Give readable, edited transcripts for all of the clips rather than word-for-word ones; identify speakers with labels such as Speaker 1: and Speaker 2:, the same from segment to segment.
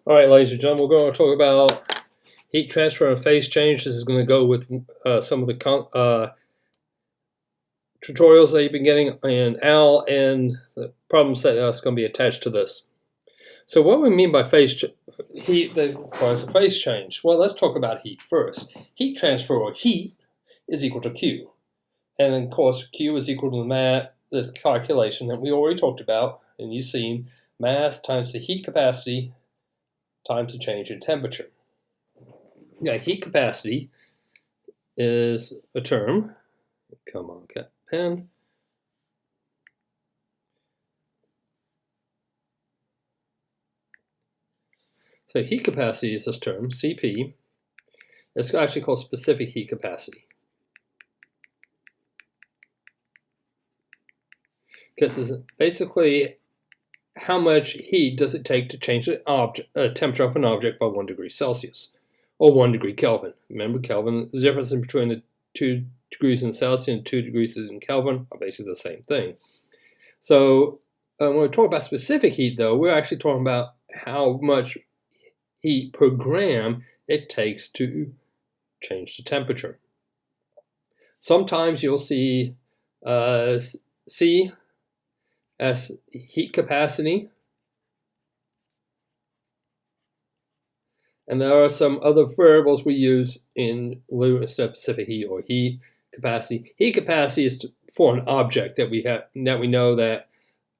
Speaker 1: All right, ladies and gentlemen, we're going to talk about heat transfer and phase change. This is going to go with some of the tutorials that you've been getting in AL and the problems that are going to be attached to this. So what we mean by heat that requires a phase change? Well, let's talk about heat first. Heat transfer, or heat, is equal to Q. And of course, Q is equal to this calculation that we already talked about, and you've seen mass times the heat capacity times the change in temperature. Now, heat capacity is a term. Come on, get pen. So heat capacity is this term, Cp. It's actually called specific heat capacity. Because it's basically how much heat does it take to change the temperature of an object by 1 degree Celsius, or 1 degree Kelvin. Remember, Kelvin, the difference between the 2 degrees in Celsius and 2 degrees in Kelvin are basically the same thing. So when we talk about specific heat, though, we're actually talking about how much heat per gram it takes to change the temperature. Sometimes you'll see C as heat capacity, and there are some other variables we use in lieu of specific heat or heat capacity. Heat capacity is for an object that we know that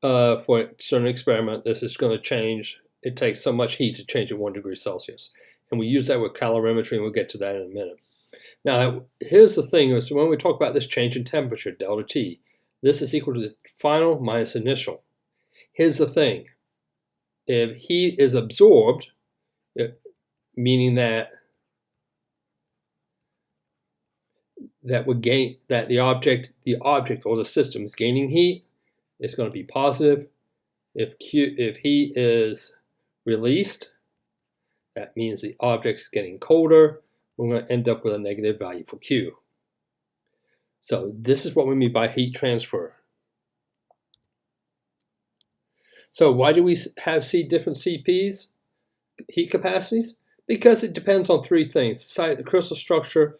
Speaker 1: for a certain experiment, this is going to change. It takes so much heat to change at 1 degree Celsius, and we use that with calorimetry, and we'll get to that in a minute. Now, here's the thing: is when we talk about this change in temperature, delta T, this is equal to the final minus initial. Here's the thing: if heat is absorbed, meaning that the object or the system is gaining heat, it's going to be positive. If heat is released, that means the object is getting colder. We're going to end up with a negative value for Q. So this is what we mean by heat transfer. So why do we see different CPs, heat capacities? Because it depends on three things: the crystal structure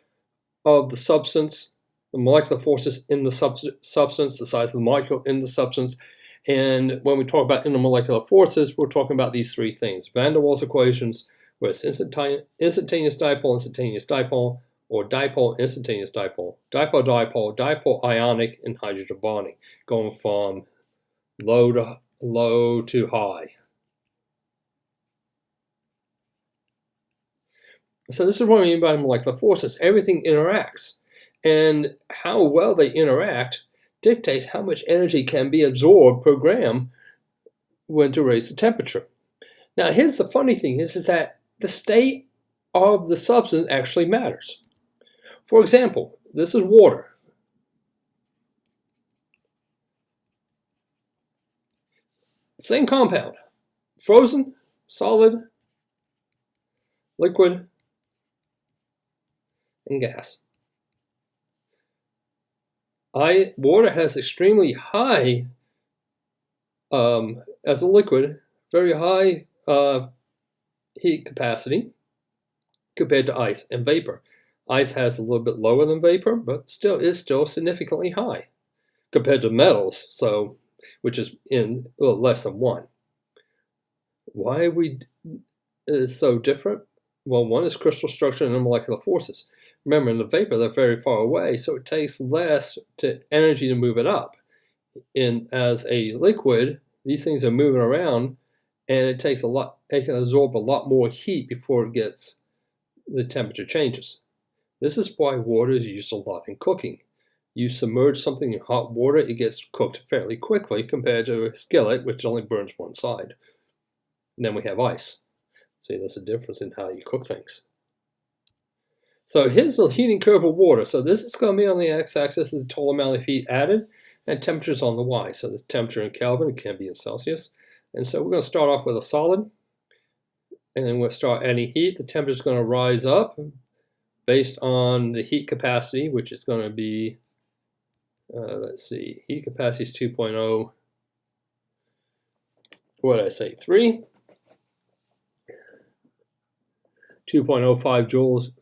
Speaker 1: of the substance, the molecular forces in the substance, the size of the molecule in the substance. And when we talk about intermolecular forces, we're talking about these three things: van der Waals equations, where it's instantaneous dipole, or dipole, instantaneous dipole, dipole ionic, and hydrogen bonding, going from low to high. So this is what I mean by molecular forces. Everything interacts, and how well they interact dictates how much energy can be absorbed per gram when to raise the temperature. Now, here's the funny thing is that the state of the substance actually matters. For example, this is water. Same compound: frozen, solid, liquid, and gas. Water has extremely high, as a liquid, very high heat capacity compared to ice and vapor. Ice has a little bit lower than vapor, but is still significantly high compared to metals, which is in less than 1. Why is so different? Well, one is crystal structure and molecular forces. Remember, in the vapor, they're very far away, so it takes less energy to move it up. As a liquid, these things are moving around, and it can absorb a lot more heat before the temperature changes. This is why water is used a lot in cooking. You submerge something in hot water, it gets cooked fairly quickly compared to a skillet, which only burns one side. And then we have ice. See, there's a difference in how you cook things. So here's the heating curve of water. So this is going to be on the x-axis, is the total amount of heat added, and temperatures on the y. So the temperature in Kelvin, it can be in Celsius. And so we're going to start off with a solid, and then we'll start adding heat. The temperature is going to rise up based on the heat capacity, which is going to be, let's see, heat capacity is 2.0, what did I say, 3? 2.05 joules.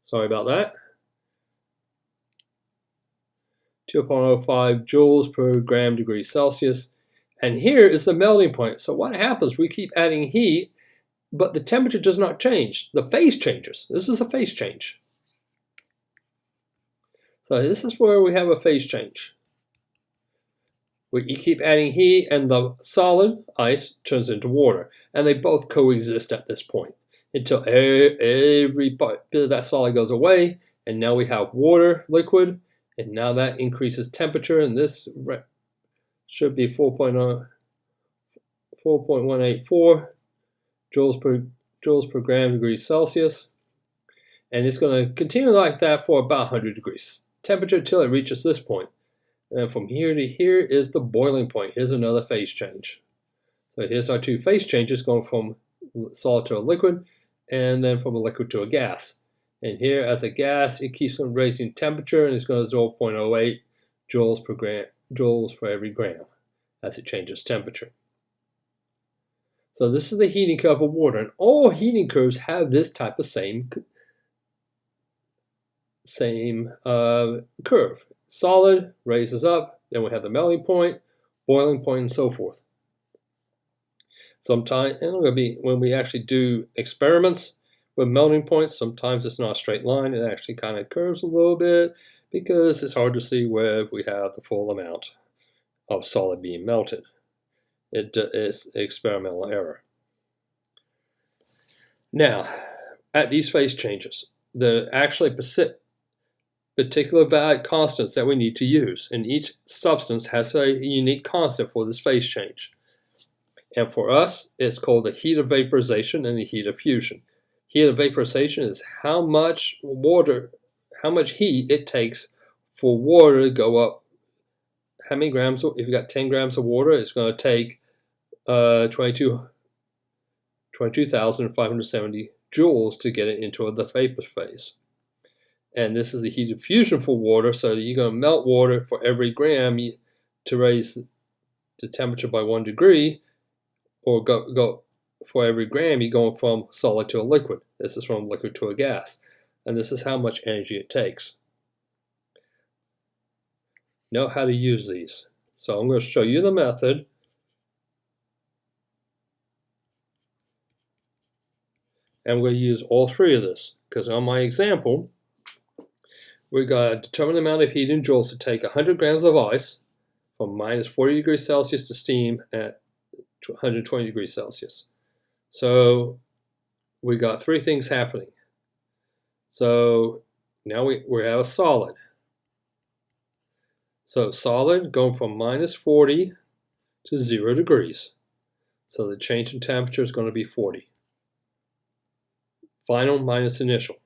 Speaker 1: Sorry about that. 2.05 joules per gram degree Celsius. And here is the melting point. So what happens? We keep adding heat, but the temperature does not change. The phase changes. This is a phase change. So this is where we have a phase change. You keep adding heat, and the solid ice turns into water. And they both coexist at this point until every bit of that solid goes away. And now we have water, liquid, and now that increases temperature. And this should be 4.184 joules per gram degree Celsius. And it's going to continue like that for about 100 degrees temperature until it reaches this point. And from here to here is the boiling point. Here's another phase change. So here's our two phase changes going from solid to a liquid, and then from a liquid to a gas. And here, as a gas, it keeps on raising temperature, and it's going to 0.08 joules per every gram as it changes temperature. So this is the heating curve of water, and all heating curves have this type of same curve. Solid raises up, then we have the melting point, boiling point, and so forth. Sometimes, and when we actually do experiments with melting points, sometimes it's not a straight line. It actually kind of curves a little bit because it's hard to see where we have the full amount of solid being melted. It is experimental error. Now, at these phase changes, there are actually particular value constants that we need to use, and each substance has a unique constant for this phase change. And for us, it's called the heat of vaporization and the heat of fusion. Heat of vaporization is how much heat it takes for water to go up. How many grams? If you've got 10 grams of water, it's going to take 22,570 joules to get it into the vapor phase. And this is the heat of fusion for water, so you're going to melt water for every gram to raise the temperature by 1 degree, or go for every gram you're going from solid to a liquid. This is from liquid to a gas. And this is how much energy it takes. Know how to use these. So I'm going to show you the method. And we're going to use all three of this, because on my example, we're going to determine the amount of heat in joules to take 100 grams of ice from minus 40 degrees Celsius to steam at 120 degrees Celsius. So we got three things happening. So now we have a solid. So solid going from minus 40 to 0 degrees. So the change in temperature is going to be 40. Final minus initial.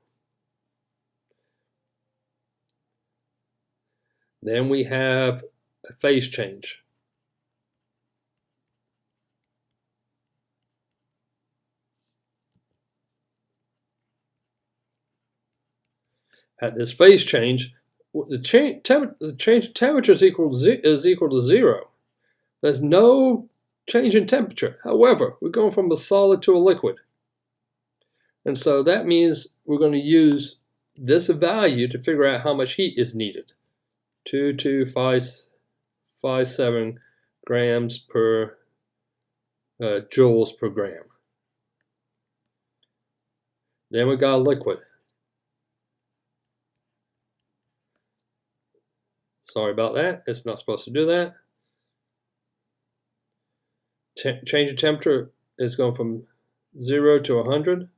Speaker 1: Then we have a phase change. At this phase change, the change in temperature is equal to 0. There's no change in temperature. However, we're going from a solid to a liquid. And so that means we're going to use this value to figure out how much heat is needed. 2.257 grams per joules per gram. Then we got a liquid. Sorry about that. It's not supposed to do that. Change in temperature is going from 0 to 100.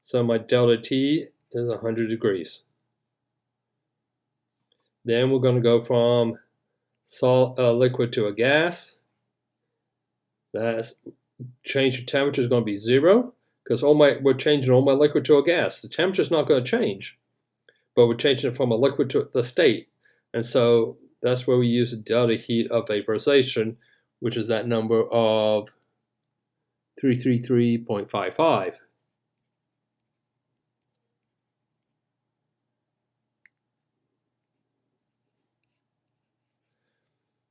Speaker 1: So my delta T is 100 degrees. Then we're going to go from liquid to a gas. That's change in temperature is going to be 0 because we're changing all my liquid to a gas. The temperature is not going to change, but we're changing it from a liquid to the state. And so that's where we use the delta heat of vaporization, which is that number of 333.55.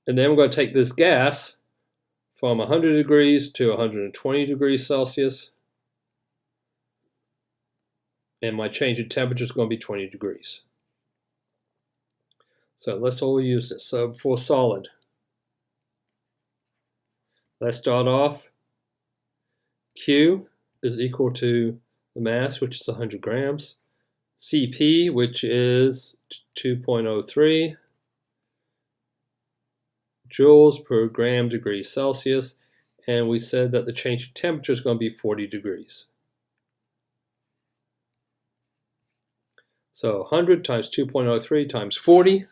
Speaker 1: And then we're going to take this gas from 100 degrees to 120 degrees Celsius. And my change in temperature is going to be 20 degrees. So let's all use this. So for solid, let's start off. Q is equal to the mass, which is 100 grams. Cp, which is 2.03 joules per gram degree Celsius. And we said that the change in temperature is going to be 40 degrees. So 100 times 2.03 times 40.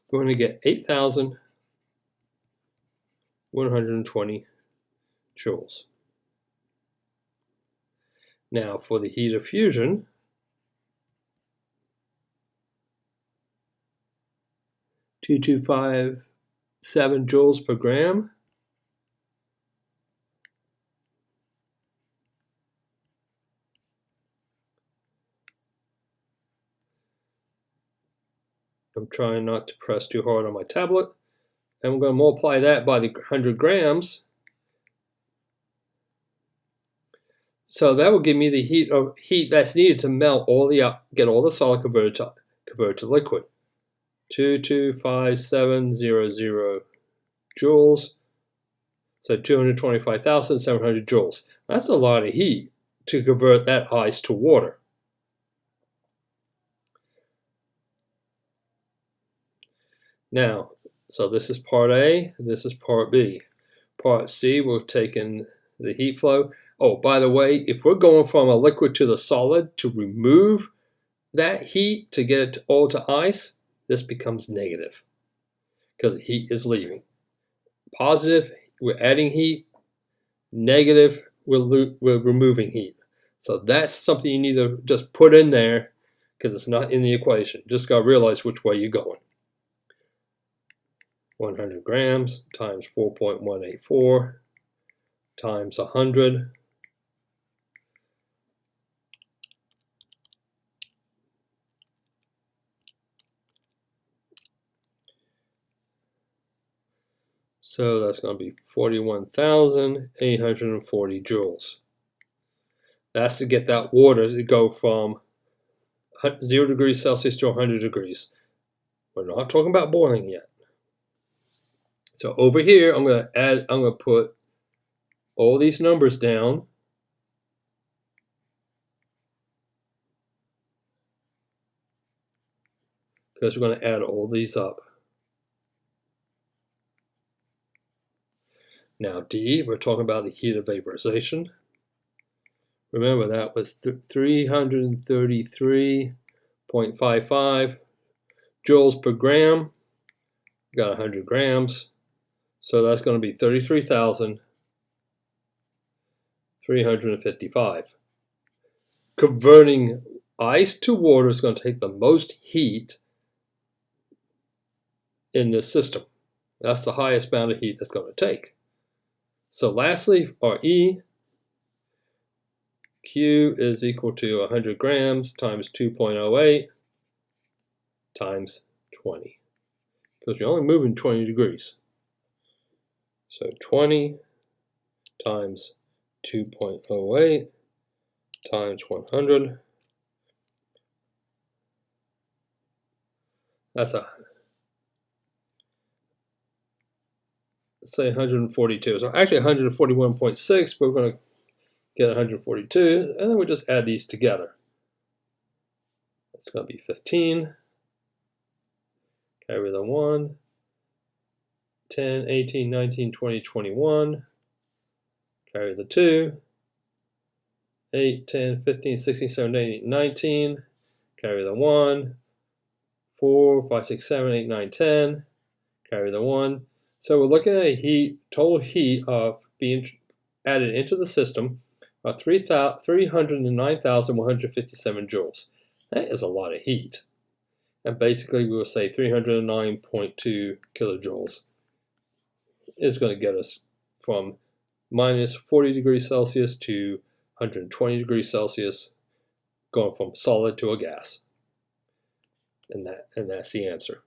Speaker 1: We're going to get 8,120 joules. Now for the heat of fusion, (2,257) joules per gram. I'm trying not to press too hard on my tablet. And we're going to multiply that by the 100 grams. So that will give me the heat that's needed to melt get all the solid converted to liquid. 2,25700 joules. So 225,700 joules. That's a lot of heat to convert that ice to water. Now, so this is part A, this is part B. Part C, we're taking the heat flow. Oh, by the way, if we're going from a liquid to the solid to remove that heat to get it all to ice, this becomes negative because heat is leaving. Positive, we're adding heat. Negative, we're removing heat. So that's something you need to just put in there because it's not in the equation. Just got to realize which way you're going. 100 grams times 4.184 times 100. So that's going to be 41,840 joules. That's to get that water to go from 0 degrees Celsius to 100 degrees. We're not talking about boiling yet. So over here, I'm going to put all these numbers down. Because we're going to add all these up. Now D, we're talking about the heat of vaporization. Remember that was 333.55 joules per gram. We got 100 grams. So that's going to be 33,355. Converting ice to water is going to take the most heat in this system. That's the highest amount of heat that's going to take. So lastly, our E, Q is equal to 100 grams times 2.08 times 20. Because you're only moving 20 degrees. So 20 times 2.08 times 100. That's let's say 142. So actually 141.6, but we're going to get 142, and then we just add these together. That's going to be 15. Carry the 1. 10, 18, 19, 20, 21. Carry the 2. 8, 10, 15, 16, 17, 18, 19. Carry the 1. 4, 5, 6, 7, 8, 9, 10. Carry the 1. So we're looking at a total heat of being added into the system of 309,157 joules. That is a lot of heat. And basically we will say 309.2 kilojoules is going to get us from minus 40 degrees Celsius to 120 degrees Celsius going from solid to a gas. And that's the answer.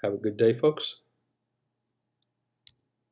Speaker 1: Have a good day, folks.